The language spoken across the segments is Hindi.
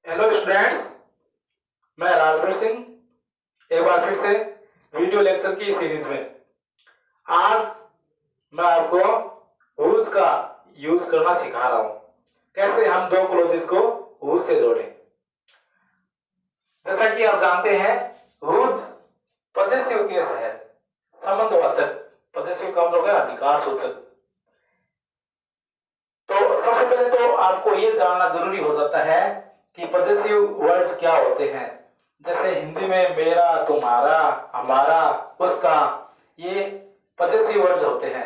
हेलो स्टूडेंट्स, मैं राजवीर सिंह एक बार फिर से वीडियो लेक्चर की सीरीज में आज मैं आपको हुज का यूज करना सिखा रहा हूं। कैसे हम दो क्लोजेस को हुज से जोड़ें। जैसा कि आप जानते हैं, हुज पॉजेसिव केस है, संबंधवाचक। पॉजेसिव का मतलब है अधिकार सूचक। तो सबसे पहले तो आपको ये जानना जरूरी हो जाता है कि पॉजेसिव वर्ड्स क्या होते हैं। जैसे हिंदी में मेरा, तुम्हारा, हमारा, उसका, ये पॉजेसिव वर्ड्स होते हैं।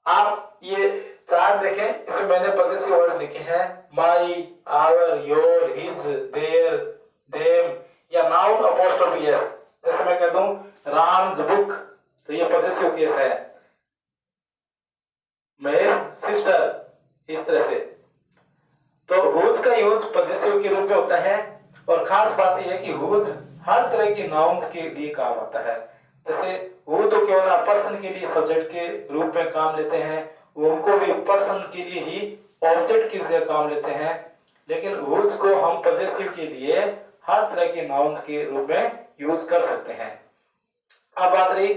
आप ये चार्ट देखें, इसमें मैंने पॉजेसिव वर्ड्स लिखे हैं my, our, your, his, their, them या नाउन अपोस्ट्रोफी एस। जैसे मैं कह दूं राम्स बुक, तो ये पॉजेसिव केस है। महेश सिस्टर, इस तरह से। तो हुज का यूज पॉजेसिव के रूप में होता है। और खास बात यह है कि हुज हर तरह की नाउन्स के लिए काम आता है। जैसे वो तो केवल पर्सन के लिए सब्जेक्ट के रूप में काम लेते हैं, वो उनको भी पर्सन के लिए ही ऑब्जेक्ट की जगह काम लेते हैं। लेकिन हुज को हम पॉजेसिव के लिए हर तरह के नाउन्स के रूप में यूज कर सकते हैं। अब बात रही,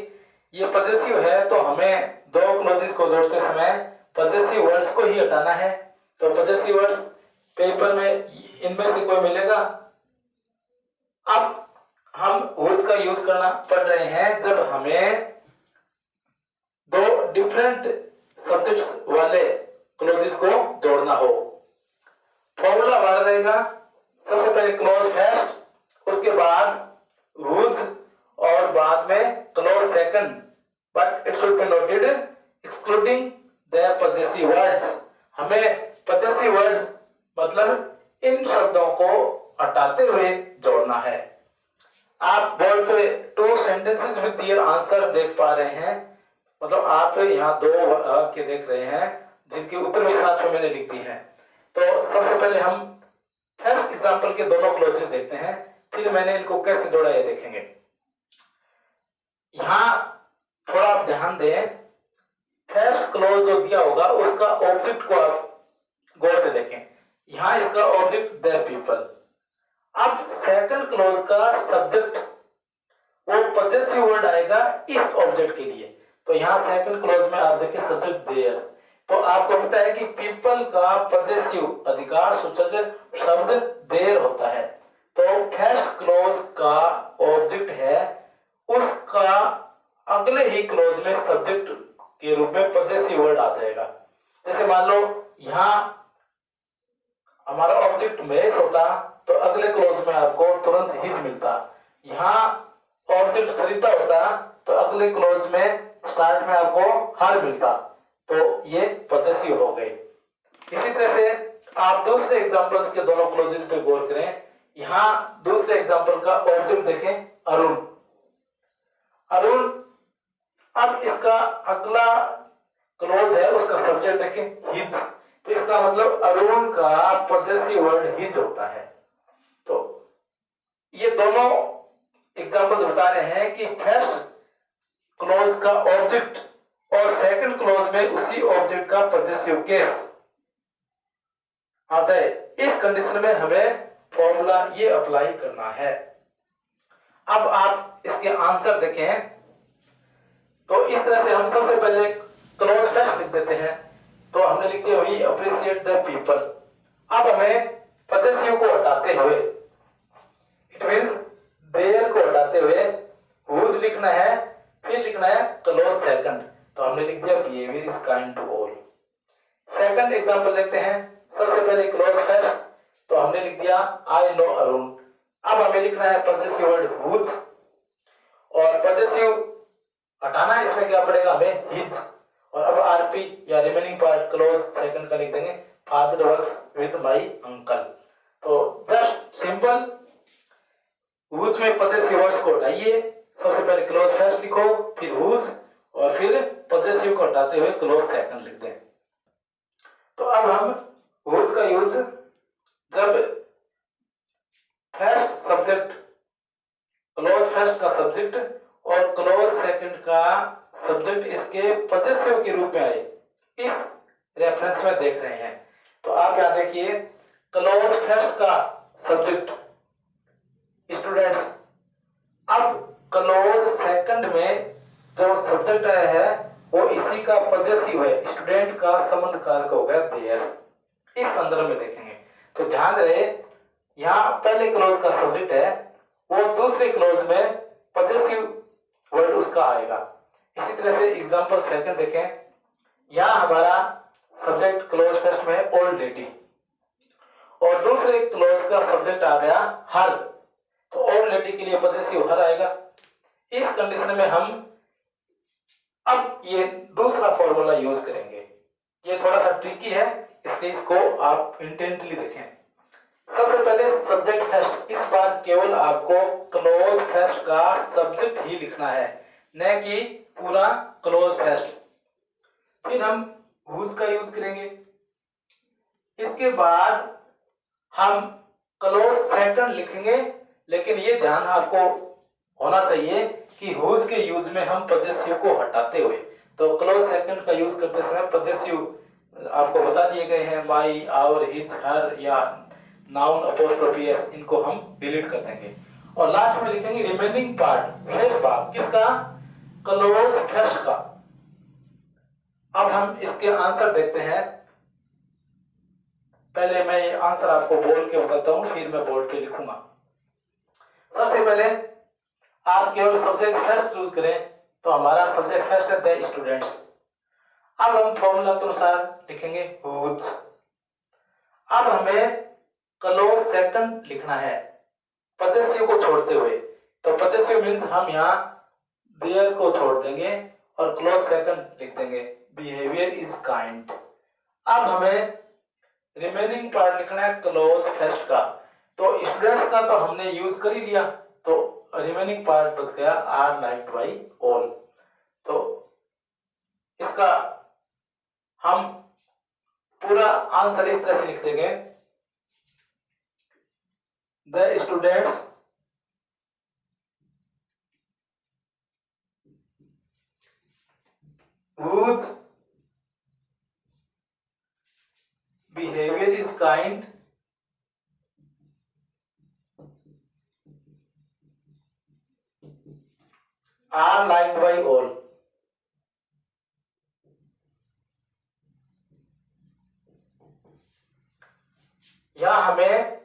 ये पॉजेसिव है तो हमें दो क्लोजेस को जोड़ते समय पॉजेसिव वर्ड्स को ही हटाना है। तो पॉजेसिव वर्ड्स पेपर में इनमें से कोई मिलेगा। अब हम हुज का यूज करना पड़ रहे हैं जब हमें दो डिफरेंट सब्जेक्ट्स वाले क्लोजेस को जोड़ना हो। फॉर्मूला वाला रहेगा, सबसे पहले क्लोज फर्स्ट, उसके बाद हुज और बाद में close second, but it should be noted excluding the possessive words. हमें पॉजेसिव वर्ड्स मतलब इन शब्दों को हटाते हुए जोड़ना है। आप बोर्ड पे two sentences with their answers देख पा रहे हैं, मतलब आप यहाँ दो के देख रहे हैं जिनके उत्तर भी साथ में मैंने लिख दी है। तो सबसे पहले हम फर्स्ट एग्जांपल के दोनों क्लोजेस देखते हैं, फिर मैंने इनको कैसे जोड़ा ये देखेंगे। यहाँ थोड़ा आप ध्यान दें, फर्स्ट क्लोज जो दिया होगा उसका ऑब्जेक्ट को आप गौर से देखें। यहां इसका ऑब्जेक्ट द पीपल। अब सेकंड क्लोज का सब्जेक्ट वो पॉजेसिव वर्ड आएगा इस ऑब्जेक्ट के लिए। तो यहां सेकंड क्लोज में आप देखें सब्जेक्ट देयर। तो आपको पता है कि पीपल का पॉजेसिव अधिकार सूचक शब्द देयर होता है। तो फर्स्ट क्लोज का ऑब्जेक्ट है, उसका अगले ही क्लोज में सब्जेक्ट के रूप में पॉजेसिव वर्ड आ जाएगा। जैसे मान लो यहां हमारा ऑब्जेक्ट महेश होता तो अगले क्लोज में आपको तुरंत हिज मिलता। यहाँ ऑब्जेक्ट सरिता होता तो अगले क्लोज में स्टार्ट में आपको हर मिलता। तो ये पॉजेसिव हो गए। इसी तरह से आप दूसरे एग्जांपल्स के दोनों क्लोजेस पे गौर करें। यहाँ दूसरे एग्जांपल का ऑब्जेक्ट देखें अरुण। अरुण, अब इसका अगला क्लोज है, उसका सब्जेक्ट देखें हिज। तो इसका मतलब अरुण का पॉजेसिव वर्ड हिज होता है। तो ये दोनों एग्जांपल बता रहे हैं कि फर्स्ट क्लोज का ऑब्जेक्ट और सेकंड क्लोज में उसी ऑब्जेक्ट का पॉजेसिव केस आ जाए। इस कंडीशन में हमें फॉर्मूला ये अप्लाई करना है। अब आप इसके आंसर देखें। तो इस तरह से हम सबसे पहले क्लोज फर्स्ट लिख देते हैं। तो हमने लिख दिया वी अप्रिशिएट द पीपल। अब हमें पॉजेसिव को हटाते हुए, इट मींस देयर को हटाते हुए हुज लिखना है, फिर लिखना है क्लोज सेकंड। तो हमने लिख दिया behaviour is kind to all. Second example देखते हैं। सबसे पहले क्लोज फर्स्ट, तो हमने लिख दिया आई नो अरुण। अब हमें लिखना है पॉजेसिव वर्ड हुज, और पॉजेसिव हटाना, इसमें क्या पड़ेगा हमें हिज। और अब आरपी या रिमेनिंग पार्ट क्लोज सेकंड का लिख देंगे father works with my uncle. तो जस्ट सिंपल, हुज में पॉजेसिव वर्ड्स को हटाइए। सबसे पहले क्लोज फर्स्ट लिखो, फिर हुज, और फिर पॉजेसिव को हटाते हुए क्लोज सेकंड लिख दें। तो अब हम हुज का यूज जब फर्स्ट सब्जेक्ट, क्लोज फर्स्ट का सब्जेक्ट और क्लोज सेकंड का सब्जेक्ट इसके पॉजेसिव के रूप में आए, इस रेफरेंस में देख रहे हैं। तो आप यहां देखिए क्लोज फर्स्ट का सब्जेक्ट स्टूडेंट्स। अब क्लोज सेकंड में जो सब्जेक्ट है वो इसी का पॉजेसिव है, स्टूडेंट का संबंध कारक हो गया देयर। इस संदर्भ में देखेंगे तो ध्यान रहे यहाँ पहले क्लोज का सब्जेक्ट है वो दूसरे क्लोज में पॉजेसिव वर्ड उसका आएगा। इसी तरह से एग्जांपल सेकंड देखें, यहाँ हमारा सब्जेक्ट क्लोज फर्स्ट में ओल्ड लेडी और दूसरे क्लोज का सब्जेक्ट आ गया हर, तो ओल्ड लेडी के लिए पॉजेसिव हर आएगा। इस कंडीशन में हम अब ये दूसरा फॉर्मूला यूज करेंगे। ये थोड़ा सा ट्रिकी है इसलिए इसको आप इंटेंटली देखें। सबसे पहले सब्जेक्ट फर्स्ट, इस बार केवल आपको क्लोज फर्स्ट का सब्जेक्ट ही लिखना है न कि पूरा क्लोज फर्स्ट। फिर हम हुज का यूज करेंगे। इसके बाद हम क्लोज सेकंड लिखेंगे, लेकिन ये ध्यान आपको होना चाहिए कि हुज के यूज में हम पॉजेसिव को हटाते हुए, तो क्लोज सेकंड का यूज करते समय पॉजेसिव आपको बता दिए गए हैं, माई, आवर, हिज, हर या नाउन अपोस्ट्रोफी एस, इनको हम डिलीट कर देंगे। और लास्ट में लिखेंगे रिमेनिंग पार्ट, शेष भाग किसका, क्लोज फर्स्ट का। अब हम इसके आंसर देखते हैं। पहले मैं ये आंसर आपको बोल के बताता हूं, फिर मैं बोर्ड पे लिखूंगा। सबसे पहले आप केवल सब्जेक्ट फर्स्ट चूज करें, तो हमारा सब्जेक्ट फर्स्ट है द स्टूडेंट्स। अब हम फॉर्मूला के अनुसार लिखेंगे हुज। अब हमें क्लोज सेकंड लिखना है पॉजेसिव को छोड़ते हुए, तो पॉजेसिव मींस हम यहाँ देयर को छोड़ देंगे और क्लोज सेकंड लिख देंगे बिहेवियर इज काइंड। अब हमें रिमेनिंग पार्ट लिखना है क्लोज फर्स्ट का, तो स्टूडेंट्स का तो हमने यूज कर ही लिया, तो रिमेनिंग पार्ट बच गया आर लाइक्ड बाय ऑल। तो इसका हम पूरा आंसर इस तरह से लिख देंगे, the students whose behavior is kind are liked by all। यहां हमें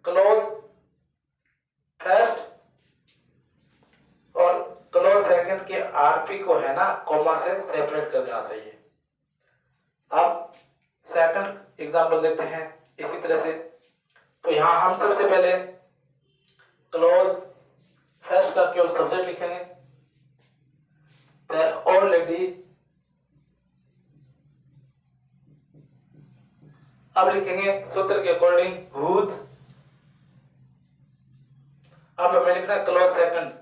क्लोज फर्स्ट और क्लोज सेकंड के आरपी को है ना कॉमा से सेपरेट कर देना चाहिए। अब सेकंड एग्जांपल देते हैं इसी तरह से। तो यहां हम सबसे पहले क्लोज फर्स्ट का केवल सब्जेक्ट लिखेंगे, द ओल्ड लेडी। अब लिखेंगे सूत्र के अकॉर्डिंग हुज। अब हमें लिखना है क्लोज सेकंड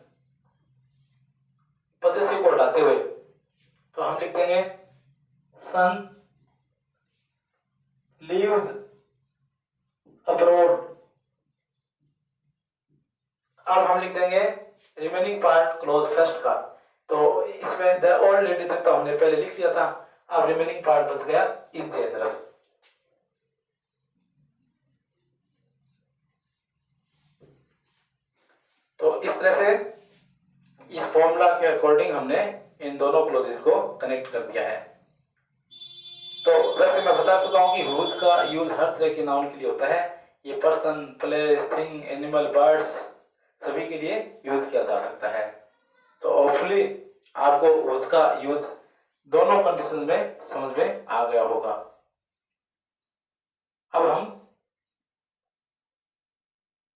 पॉजेसिव को हटाते हुए, तो हम लिख देंगे सन लीव्स अब्रॉड। अब हम लिख देंगे रिमेनिंग पार्ट क्लोज फर्स्ट का, तो इसमें द ओल्ड लेडी तक तो हमने पहले लिख लिया था, अब रिमेनिंग पार्ट बच गया इज जेनरस। तो इस तरह से इस फॉर्मूला के अकॉर्डिंग हमने इन दोनों क्लोजेस को कनेक्ट कर दिया है। तो वैसे मैं बता चुका हूं कि हुज का यूज हर तरह के नाउन के लिए होता है। ये person, place, thing, animal, birds सभी के लिए यूज किया जा सकता है। तो होपफुली आपको हुज का यूज दोनों कंडीशन में समझ में आ गया होगा। अब हम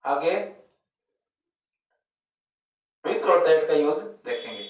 आगे विच और दैट का यूज देखेंगे।